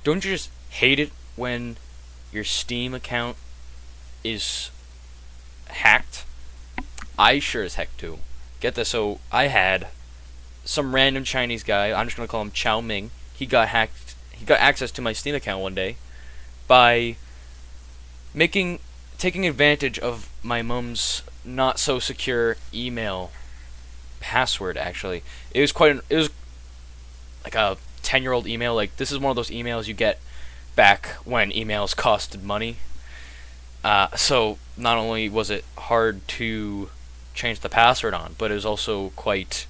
Don't you just hate it when your Steam account is hacked? I sure as heck do. Get this, so I had some random Chinese guy, I'm just gonna call him Chow Ming, he got access to my Steam account one day by making taking advantage of my mom's not so secure email password. Actually, it was like a 10-year-old email. Like, this is one of those emails you get back when emails costed money. So not only was it hard to change the password on, but it was also quite,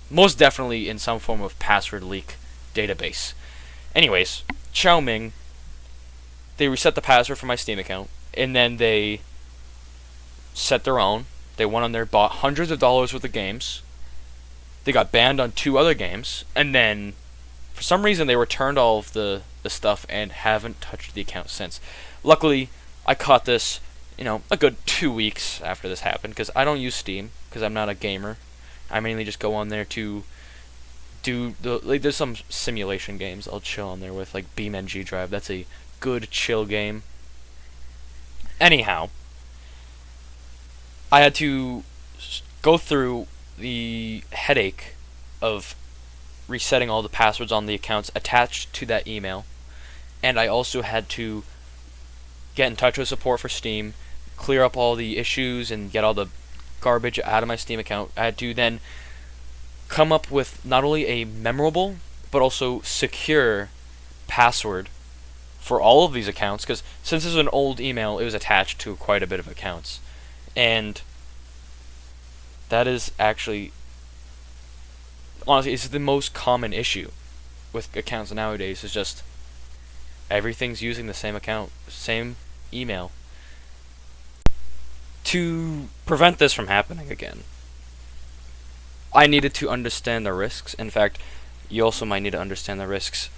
most definitely in some form of password leak database. Anyways, Chow Ming, they reset the password for my Steam account, and then they set their own. They went on there, bought hundreds of dollars worth of games. They got banned on 2 other games, and then for some reason they returned all of the stuff and haven't touched the account since. Luckily, I caught this, a good 2 weeks after this happened, because I don't use Steam, because I'm not a gamer. I mainly just go on there to do there's some simulation games I'll chill on there with, like BeamNG Drive. That's a good chill game. Anyhow, I had to go through the headache of resetting all the passwords on the accounts attached to that email, and I also had to get in touch with support for Steam, clear up all the issues, and get all the garbage out of my Steam account. I had to then come up with not only a memorable but also secure password for all of these accounts, because since this is an old email, it was attached to quite a bit of accounts. And that is actually, honestly, it's the most common issue with accounts nowadays, is just everything's using the same account, same email. To prevent this from happening again, I needed to understand the risks. In fact, you also might need to understand the risks.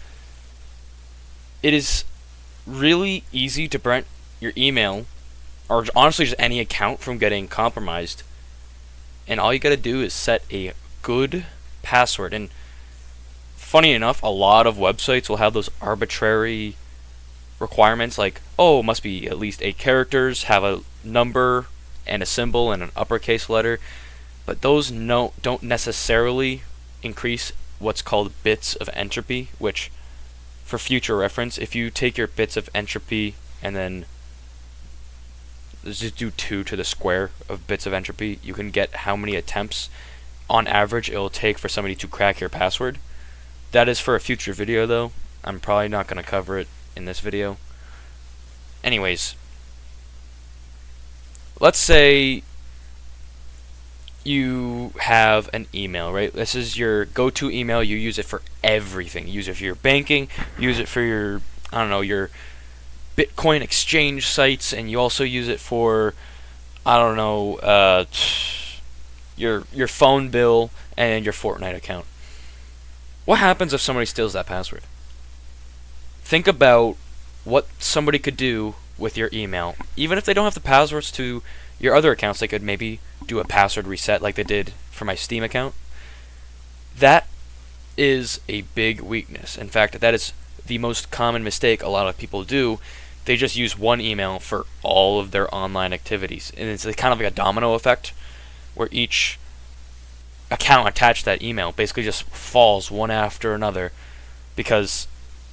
It is really easy to prevent your email, or honestly just any account, from getting compromised. And all you gotta do is set a good password. And funny enough, a lot of websites will have those arbitrary requirements, like, oh, must be at least 8 characters, have a number and a symbol and an uppercase letter. But those don't necessarily increase what's called bits of entropy, which, for future reference, if you take your bits of entropy and then just do 2 to the square of bits of entropy, you can get how many attempts on average it will take for somebody to crack your password. That is for a future video, though. I'm probably not going to cover it in this video. Anyways, let's say you have an email, right? This is your go-to email. You use it for everything. You use it for your banking, use it for your, your Bitcoin exchange sites, and you also use it for, your phone bill and your Fortnite account. What happens if somebody steals that password? Think about what somebody could do with your email. Even if they don't have the passwords to your other accounts, they could maybe do a password reset like they did for my Steam account. That is a big weakness. In fact, that is the most common mistake a lot of people do. They just use one email for all of their online activities. And it's kind of like a domino effect, where each account attached to that email basically just falls one after another, because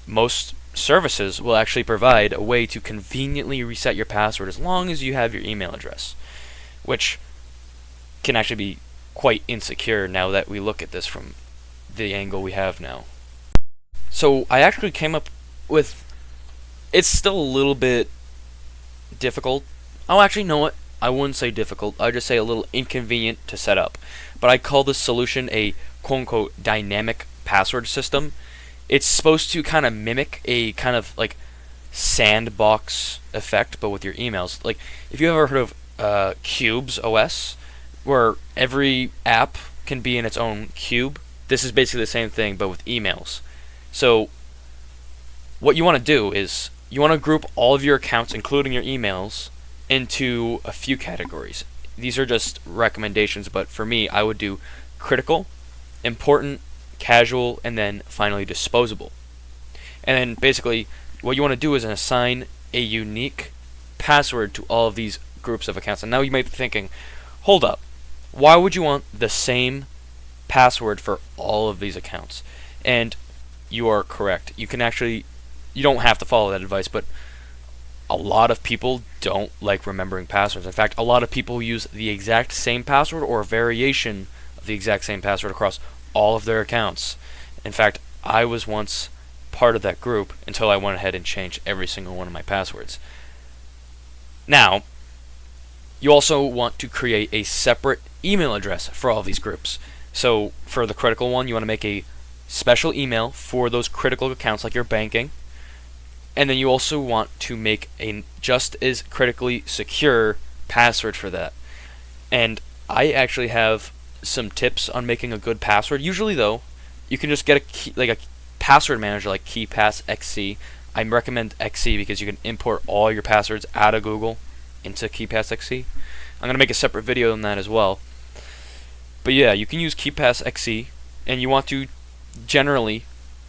most services will actually provide a way to conveniently reset your password as long as you have your email address, which can actually be quite insecure now that we look at this from the angle we have now. So I actually came up with, it's still a little bit difficult. Oh, actually, know what? I wouldn't say difficult. I'd just say a little inconvenient to set up. But I call this solution a quote-unquote dynamic password system. It's supposed to kind of mimic a kind of like sandbox effect, but with your emails. Like, if you ever heard of Cubes OS, where every app can be in its own cube, this is basically the same thing, but with emails. So what you want to do is you want to group all of your accounts, including your emails, into a few categories. These are just recommendations, but for me, I would do critical, important, casual, and then finally disposable. And then basically what you want to do is assign a unique password to all of these groups of accounts. And now you might be thinking, hold up, why would you want the same password for all of these accounts? And you are correct. You don't have to follow that advice, but a lot of people don't like remembering passwords. In fact, a lot of people use the exact same password or a variation of the exact same password across all of their accounts. In fact, I was once part of that group until I went ahead and changed every single one of my passwords. Now, you also want to create a separate email address for all these groups. So for the critical one, you want to make a special email for those critical accounts like your banking. And then you also want to make a just as critically secure password for that. And I actually have some tips on making a good password. Usually though, you can just get a password manager like KeePassXC. I recommend XC because you can import all your passwords out of Google into KeePassXC. I'm going to make a separate video on that as well. But yeah, you can use KeePassXC, and you want to generally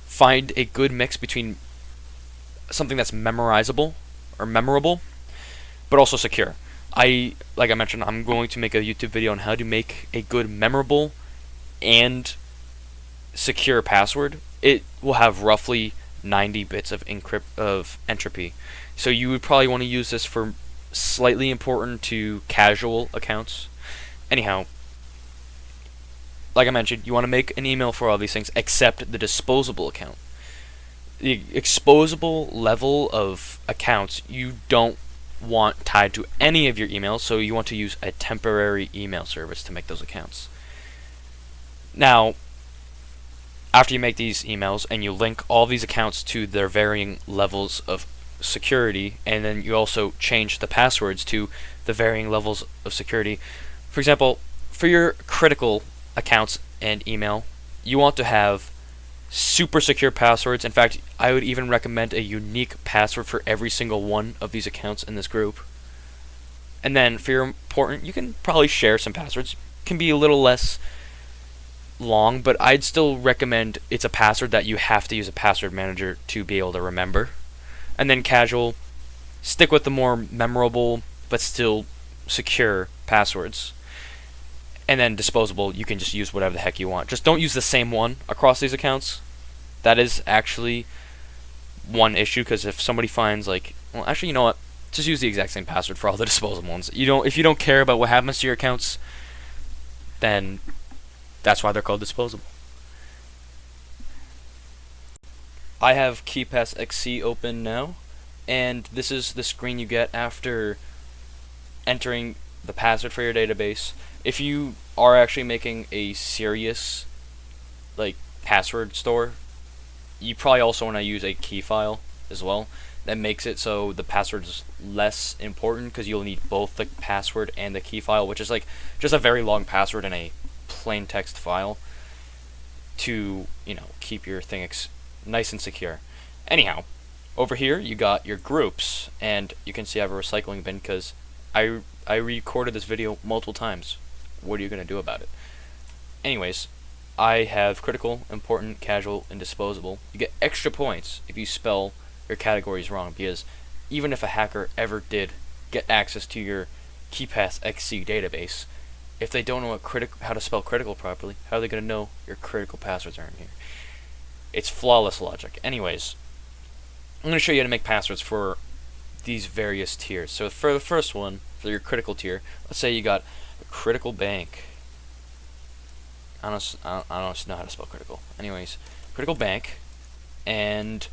find a good mix between something that's memorizable or memorable, but also secure. Like I mentioned, I'm going to make a YouTube video on how to make a good memorable and secure password. It will have roughly 90 bits of entropy. So you would probably want to use this for slightly important to casual accounts. Anyhow, like I mentioned, you want to make an email for all these things except the disposable account. The exposable level of accounts you don't want tied to any of your emails, so you want to use a temporary email service to make those accounts. Now, after you make these emails and you link all these accounts to their varying levels of security, and then you also change the passwords to the varying levels of security. For example, for your critical accounts and email, you want to have super secure passwords. In fact, I would even recommend a unique password for every single one of these accounts in this group. And then for your important, you can probably share some passwords. It can be a little less long, but I'd still recommend it's a password that you have to use a password manager to be able to remember. And then casual, stick with the more memorable but still secure passwords. And then disposable, you can just use whatever the heck you want. Just don't use the same one across these accounts. That is actually one issue, because if somebody finds well, actually, you know what? Just use the exact same password for all the disposable ones. If you don't care about what happens to your accounts, then that's why they're called disposable. I have KeePassXC open now, and this is the screen you get after entering the password for your database. If you are actually making a serious password store, you probably also want to use a key file as well. That makes it so the password is less important, because you'll need both the password and the key file, which is just a very long password in a plain text file to keep your thing nice and secure. Anyhow, over here you got your groups, and you can see I have a recycling bin because I recorded this video multiple times. What are you going to do about it? Anyways, I have critical, important, casual, and disposable. You get extra points if you spell your categories wrong, because even if a hacker ever did get access to your KeePassXC database, if they don't know how to spell critical properly, how are they going to know your critical passwords are in here? It's flawless logic. Anyways, I'm going to show you how to make passwords for these various tiers. So for the first one, for your critical tier, let's say you got a critical bank. I don't know how to spell critical. Anyways, critical bank, and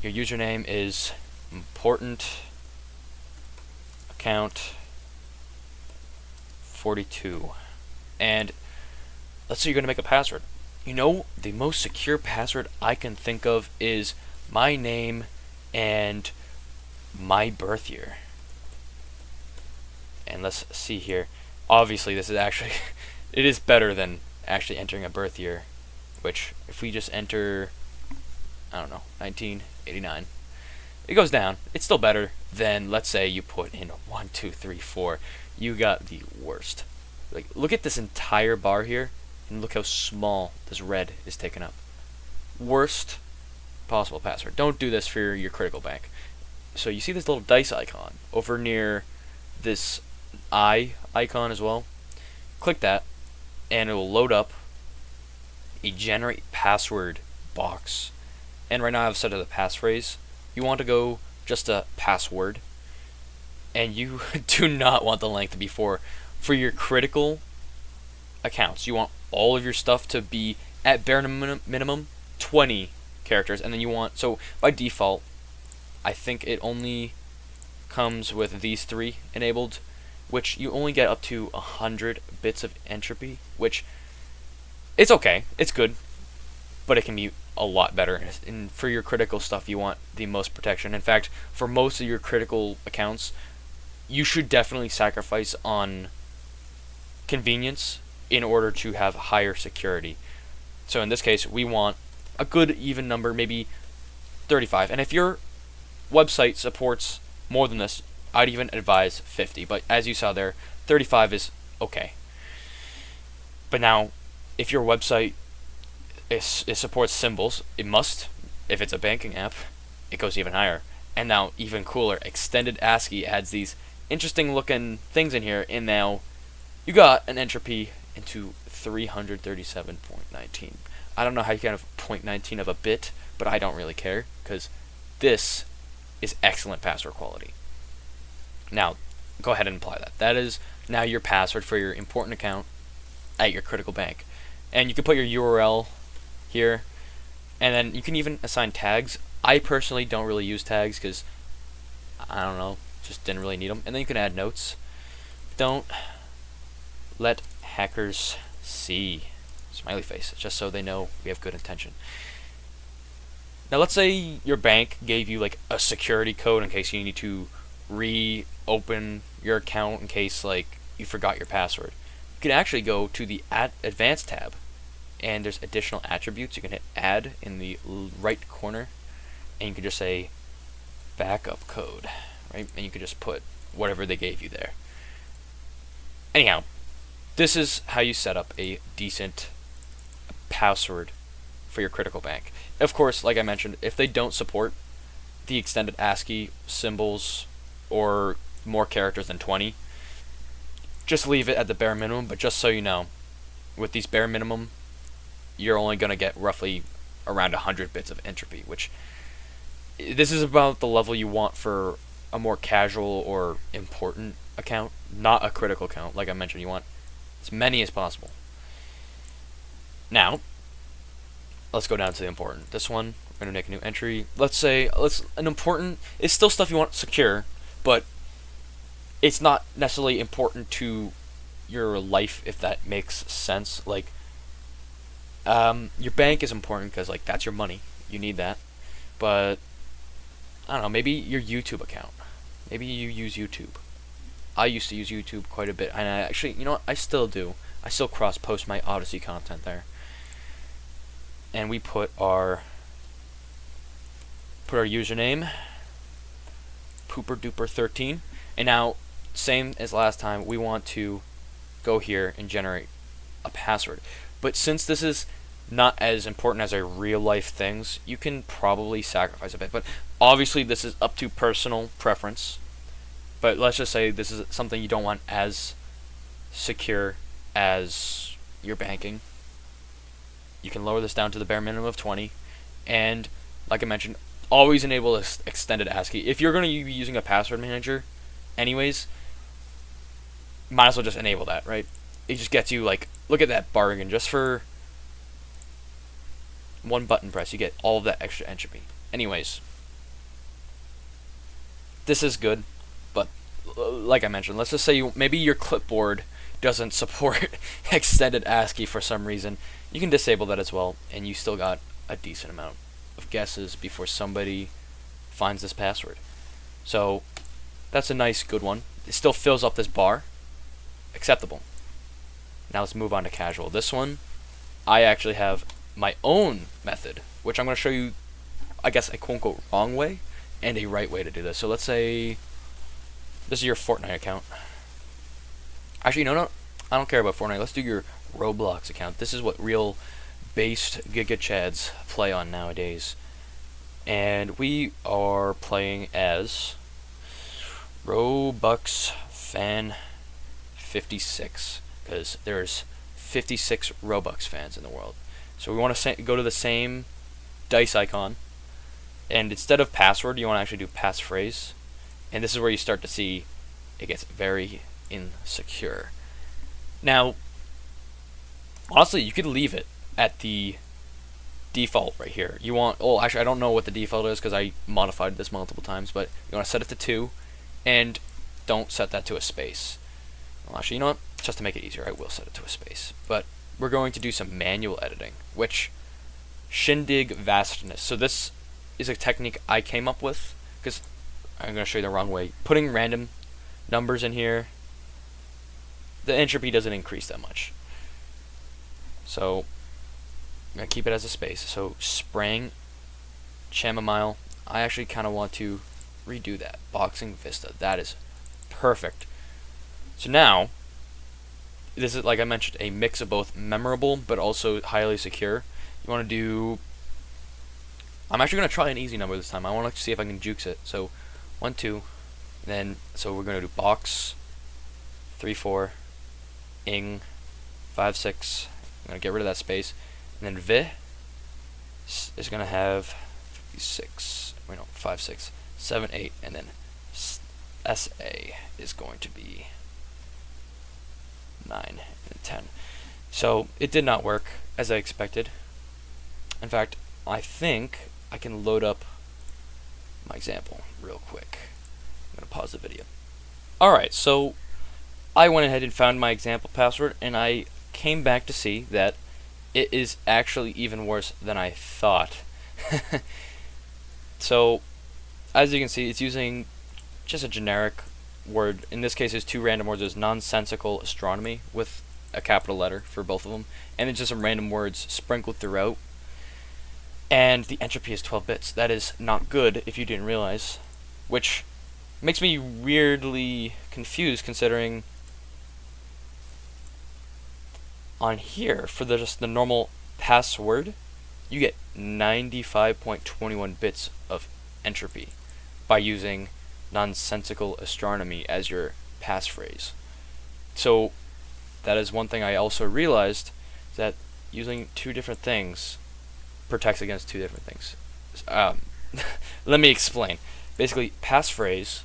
your username is important account 42. And let's say you're going to make a password. The most secure password I can think of is my name and my birth year. And let's see here. Obviously, this is actually it is better than actually entering a birth year, which if we just enter, I don't know, 1989, it goes down. It's still better than, let's say you put in 1, 2, 3, 4. You got the worst. Look at this entire bar here, and look how small this red is taken up. Worst possible password. Don't do this for your critical bank. So you see this little dice icon over near this eye icon as well. Click that, and it will load up a generate password box. And right now I've set it a passphrase. You want to go just a password, and you do not want the length to be 4. For your critical accounts, you want all of your stuff to be at bare minimum 20 characters, and then you want, so by default I think it only comes with these 3 enabled, which you only get up to 100 bits of entropy, which it's okay, it's good, but it can be a lot better. And for your critical stuff, you want the most protection. In fact, for most of your critical accounts, you should definitely sacrifice on convenience in order to have higher security. So in this case, we want a good even number, maybe 35. And if your website supports more than this, I'd even advise 50. But as you saw there, 35 is okay. But now, if your website it supports symbols, it must. If it's a banking app, it goes even higher. And now, even cooler, extended ASCII adds these interesting looking things in here, and now you got an entropy into 337.19. I don't know how you can have 0.19 of a bit, but I don't really care, because this is excellent password quality. Now, go ahead and apply that. That is now your password for your important account at your critical bank. And you can put your URL here, and then you can even assign tags. I personally don't really use tags because, I don't know, just didn't really need them. And then you can add notes. Don't let hackers see. Smiley face, just so they know we have good intention. Now let's say your bank gave you like a security code in case you need to reopen your account in case like you forgot your password. You can actually go to the Advanced tab, and there's additional attributes. You can hit Add in the right corner, and you can just say backup code, right? And you can just put whatever they gave you there. Anyhow, this is how you set up a decent password for your critical bank. Of course, like I mentioned, if they don't support the extended ASCII symbols or more characters than 20, just leave it at the bare minimum. But just so you know, with these bare minimum, you're only going to get roughly around 100 bits of entropy, which this is about the level you want for a more casual or important account, not a critical account. Like I mentioned, you want as many as possible. Now, let's go down to the important. This one, we're going to make a new entry. Let's say, an important, it's still stuff you want secure, but it's not necessarily important to your life, if that makes sense. Like, your bank is important because, like, that's your money. You need that. But, I don't know, maybe your YouTube account. Maybe you use YouTube. I used to use YouTube quite a bit, and I actually, you know what, I still do. I still cross-post my Odyssey content there. And we put our username, pooperduper13, and now, same as last time, we want to go here and generate a password. But since this is not as important as our real life things, you can probably sacrifice a bit. But obviously this is up to personal preference. But let's just say this is something you don't want as secure as your banking. You can lower this down to the bare minimum of 20. And like I mentioned, always enable this extended ASCII. If you're going to be using a password manager anyways, might as well just enable that, right? It just gets you, like, look at that bargain. Just for one button press, you get all of that extra entropy. Anyways, this is good, but like I mentioned, let's just say maybe your clipboard doesn't support extended ASCII for some reason. You can disable that as well, and you still got a decent amount of guesses before somebody finds this password. So that's a nice, good one. It still fills up this bar. Acceptable. Now let's move on to casual. This one, I actually have my own method, which I'm going to show you, I guess, a quote-unquote wrong way and a right way to do this. So let's say this is your Fortnite account. Actually, no, I don't care about Fortnite. Let's do your Roblox account. This is what real based Giga Chads play on nowadays. and we are playing as Robux Fan 56, because there's 56 Robux fans in the world. So we want to go to the same dice icon, and instead of password, you want to actually do passphrase, and this is where you start to see it gets very insecure. Now, honestly, you could leave it at the default right here. You want, oh, actually, I don't know what the default is because I modified this multiple times, but you want to set it to 2, and don't set that to a space. Well, actually, you know what? Just to make it easier, I will set it to a space. But we're going to do some manual editing, which shindig vastness. So this is a technique I came up with, because I'm going to show you the wrong way. Putting random numbers in here, the entropy doesn't increase that much. So I'm going to keep it as a space. So spraying chamomile, I actually kind of want to redo that. Boxing Vista, that is perfect. So now, this is, like I mentioned, a mix of both memorable but also highly secure. You want to do, I'm actually going to try an easy number this time. I want to see if I can jukes it. So 1, 2, then, so we're going to do box 3, 4, ing 5, 6. I'm going to get rid of that space. And then v is going to have 56, wait no, 5, 6, 7, 8, and then sa is going to be 9 and 10. So it did not work as I expected. In fact, I think I can load up my example real quick. I'm going to pause the video. Alright, so I went ahead and found my example password, and I came back to see that it is actually even worse than I thought. So, as you can see, it's using just a generic word. In this case, it's 2 random words. There's nonsensical astronomy with a capital letter for both of them, and then just some random words sprinkled throughout. And the entropy is 12 bits. That is not good if you didn't realize, which makes me weirdly confused considering on here for just the normal password you get 95.21 bits of entropy by using nonsensical astronomy as your passphrase. So that is one thing I also realized, that using 2 different things protects against 2 different things. Let me explain. Basically, passphrase,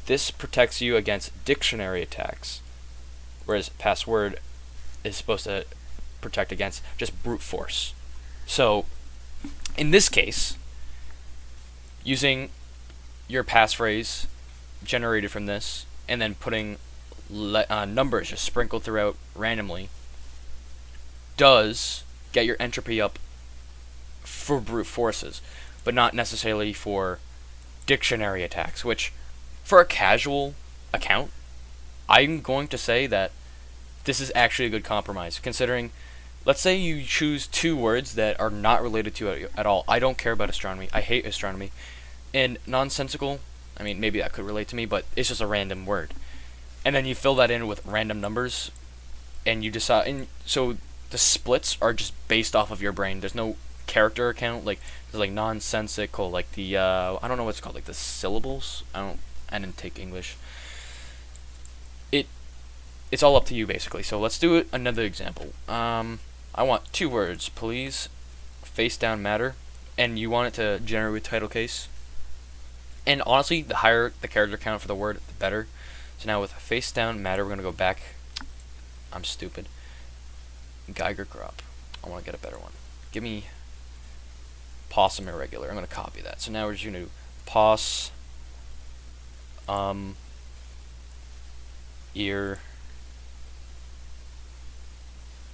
this protects you against dictionary attacks, whereas password is supposed to protect against just brute force. So, in this case, using your passphrase generated from this, and then putting numbers just sprinkled throughout randomly, does get your entropy up for brute forces, but not necessarily for dictionary attacks, which, for a casual account, I'm going to say that this is actually a good compromise, considering, let's say you choose 2 words that are not related to it at all. I don't care about astronomy. I hate astronomy. And nonsensical, I mean, maybe that could relate to me, but it's just a random word. And then you fill that in with random numbers, and you decide, and so the splits are just based off of your brain. There's no character account, like, there's like nonsensical, like the, I don't know what it's called, like the syllables? I didn't take English. It's all up to you, basically. So let's do another example. I want 2 words, please. Face down matter, and you want it to generate with title case. And honestly, the higher the character count for the word, the better. So now with face down matter, we're gonna go back. I'm stupid. Geiger crop. I want to get a better one. Give me possum irregular. I'm gonna copy that. So now we're just gonna do pos ear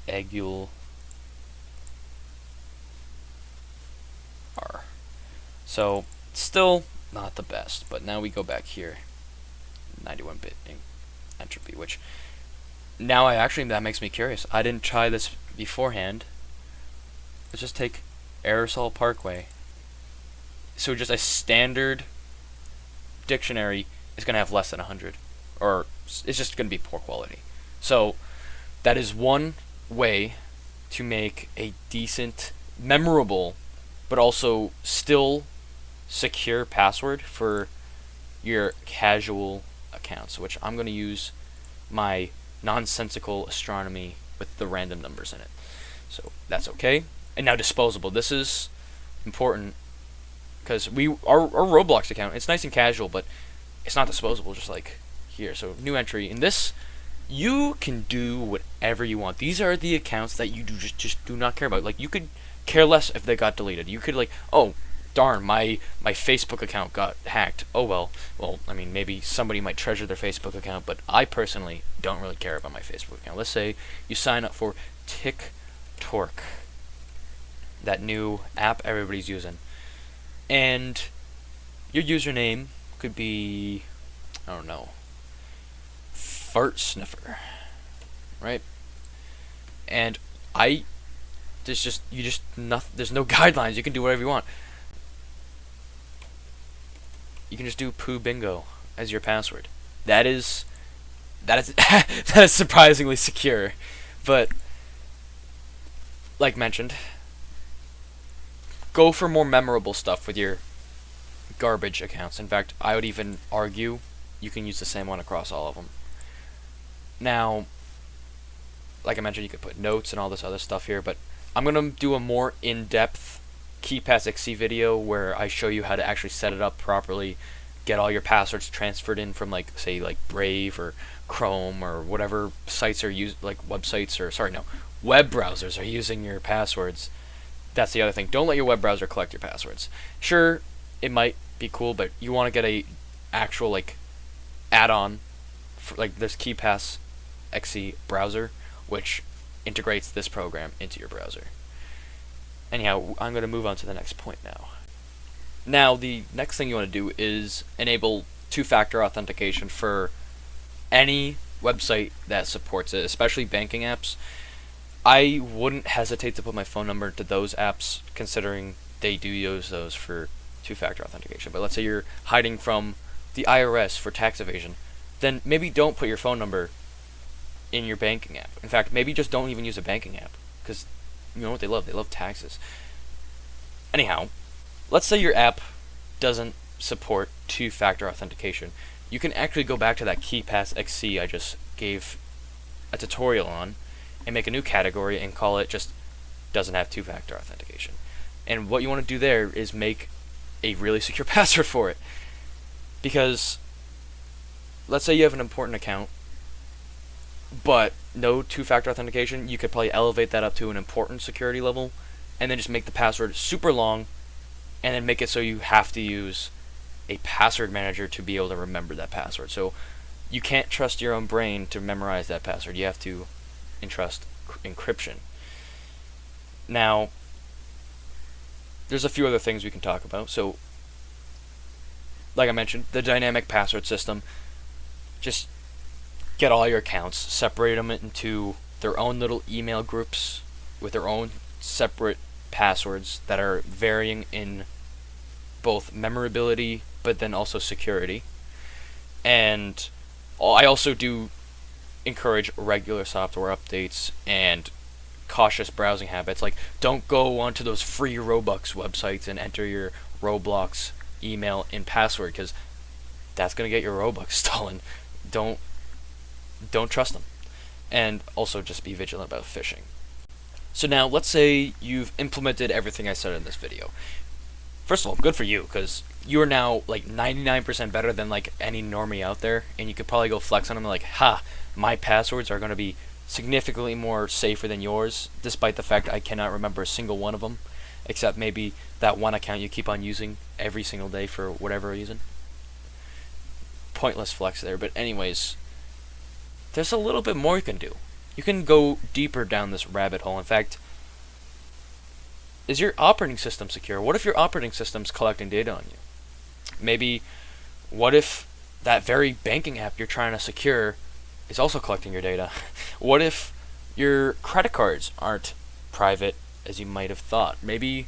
egule r. So still not the best, but now we go back here, 91-bit entropy, which now that makes me curious. I didn't try this beforehand. Let's just take Aerosol Parkway. So just a standard dictionary is going to have less than 100, or it's just going to be poor quality. So that is one way to make a decent, memorable, but also still secure password for your casual accounts, which I'm going to use my nonsensical astronomy with the random numbers in it. So that's okay. And now disposable. This is important because our Roblox account, it's nice and casual, but it's not disposable, just like here. So new entry. In this, you can do whatever you want. These are the accounts that you just do not care about. Like, you could care less if they got deleted. You could, like, oh darn, my Facebook account got hacked. Oh well. I mean, maybe somebody might treasure their Facebook account, but I personally don't really care about my Facebook account. Let's say you sign up for TikTok, that new app everybody's using, and your username could be, I don't know, fart sniffer, right? And there's no guidelines. You can do whatever you want. You can just do poo bingo as your password. That is that is surprisingly secure. But like mentioned, go for more memorable stuff with your garbage accounts. In fact, I would even argue you can use the same one across all of them. Now, like I mentioned, you could put notes and all this other stuff here, but I'm going to do a more in-depth KeePassXC video where I show you how to actually set it up properly, get all your passwords transferred in from, like, say, like Brave or Chrome or whatever sites are used, like websites or, sorry, no, web browsers are using your passwords. That's the other thing. Don't let your web browser collect your passwords. Sure, it might be cool, but you want to get a actual, like, add-on for, like, this KeePassXC browser, which integrates this program into your browser. Anyhow, I'm going to move on to the next point now. Now, the next thing you want to do is enable two-factor authentication for any website that supports it, especially banking apps. I wouldn't hesitate to put my phone number to those apps, considering they do use those for two-factor authentication. But let's say you're hiding from the IRS for tax evasion, then maybe don't put your phone number in your banking app. In fact, maybe just don't even use a banking app, because you know what they love? They love taxes. Anyhow, let's say your app doesn't support two-factor authentication. You can actually go back to that KeePassXC I just gave a tutorial on and make a new category and call it just doesn't have two-factor authentication. And what you want to do there is make a really secure password for it. Because let's say you have an important account but no two-factor authentication, you could probably elevate that up to an important security level and then just make the password super long and then make it so you have to use a password manager to be able to remember that password. So you can't trust your own brain to memorize that password. You have to entrust encryption. Now, there's a few other things we can talk about. So, like I mentioned, the dynamic password system, just get all your accounts, separate them into their own little email groups with their own separate passwords that are varying in both memorability but then also security. And I also do encourage regular software updates and cautious browsing habits. Like, don't go onto those free Robux websites and enter your Roblox email and password, because that's going to get your Robux stolen. Don't trust them. And also just be vigilant about phishing. So now, let's say you've implemented everything I said in this video. First of all, good for you, because you are now like 99% better than like any normie out there, and you could probably go flex on them like, ha, my passwords are going to be significantly more safer than yours, despite the fact I cannot remember a single one of them, except maybe that one account you keep on using every single day for whatever reason. Pointless flex there, but anyways, there's a little bit more you can do. You can go deeper down this rabbit hole. In fact, is your operating system secure? What if your operating system's collecting data on you? Maybe, what if that very banking app you're trying to secure is also collecting your data? What if your credit cards aren't private as you might have thought? Maybe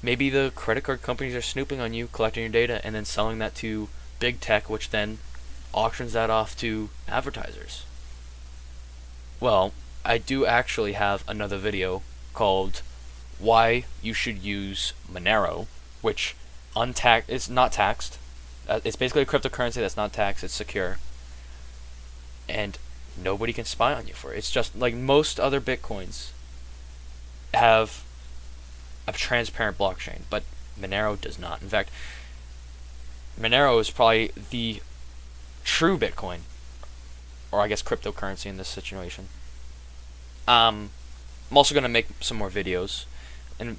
the credit card companies are snooping on you, collecting your data, and then selling that to big tech, which then auctions that off to advertisers. Well, I do actually have another video called Why You Should Use Monero, which untaxed. It's not taxed. It's basically a cryptocurrency that's not taxed. It's secure, and nobody can spy on you for it. It's just like most other bitcoins have a transparent blockchain, but Monero does not. In fact, Monero is probably the true Bitcoin, or I guess cryptocurrency in this situation. I'm also going to make some more videos, and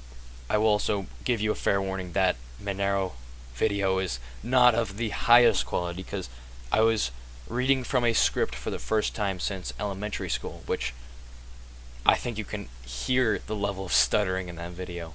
I will also give you a fair warning that Monero video is not of the highest quality, because I was reading from a script for the first time since elementary school, which I think you can hear the level of stuttering in that video.